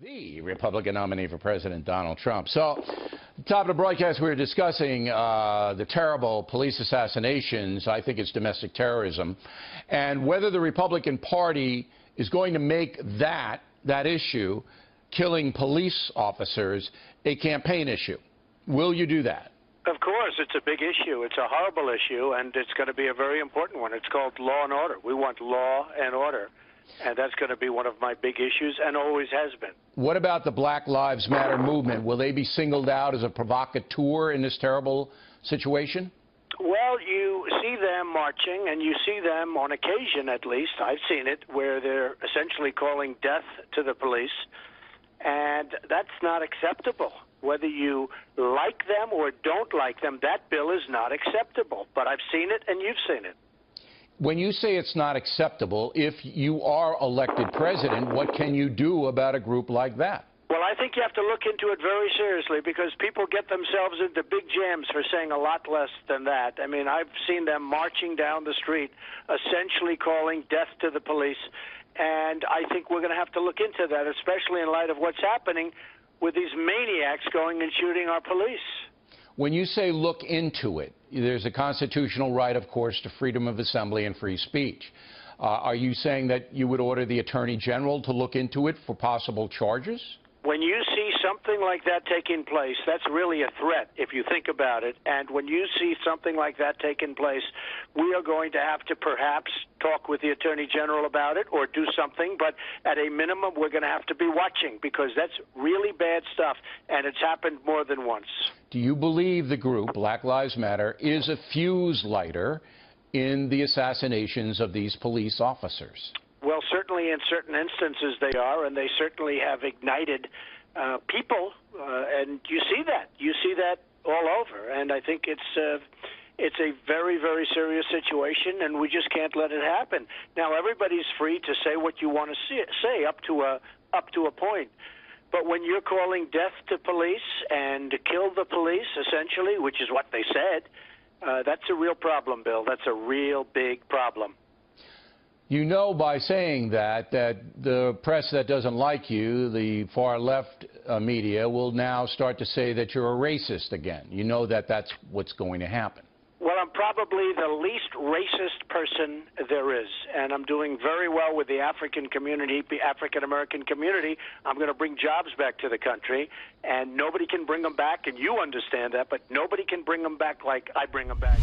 The Republican nominee for President, Donald Trump. So, top of the broadcast, we were discussing the terrible police assassinations. I think it's domestic terrorism. And whether the Republican Party is going to make that issue, killing police officers, a campaign issue. Will you do that? Of course, it's a big issue. It's a horrible issue, and it's going to be a very important one. It's called law and order. We want law and order. And that's going to be one of my big issues, and always has been. What about the Black Lives Matter movement? Will they be singled out as a provocateur in this terrible situation? Well, you see them marching, and you see them on occasion, at least, I've seen it, where they're essentially calling death to the police, and that's not acceptable. Whether you like them or don't like them, that bill is not acceptable. But I've seen it, and you've seen it. When you say it's not acceptable, if you are elected president, what can you do about a group like that? Well, I think you have to look into it very seriously, because people get themselves into big jams for saying a lot less than that. I mean, I've seen them marching down the street, essentially calling death to the police, and I think we're going to have to look into that, especially in light of what's happening with these maniacs going and shooting our police. When you say look into it, there's a constitutional right, of course, to freedom of assembly and free speech. Are you saying that you would order the Attorney General to look into it for possible charges? When you see something like that taking place, that's really a threat, if you think about it. And when you see something like that taking place, we are going to have to perhaps talk with the Attorney General about it or do something. But at a minimum, we're going to have to be watching, because that's really bad stuff, and it's happened more than once. Do you believe the group, Black Lives Matter, is a fuse lighter in the assassinations of these police officers? Well, certainly in certain instances they are, and they certainly have ignited people, and you see that. You see that all over, and I think it's a very, very serious situation, and we just can't let it happen. Now, everybody's free to say what you want to say up to a point. But when you're calling death to police and to kill the police, essentially, which is what they said, that's a real problem, Bill. That's a real big problem. You know, by saying that the press that doesn't like you, the far left media, will now start to say that you're a racist again. You know that that's what's going to happen. Well, I'm probably the least racist person there is, and I'm doing very well with the African community, the African-American community. I'm going to bring jobs back to the country, and nobody can bring them back, and you understand that, but nobody can bring them back like I bring them back.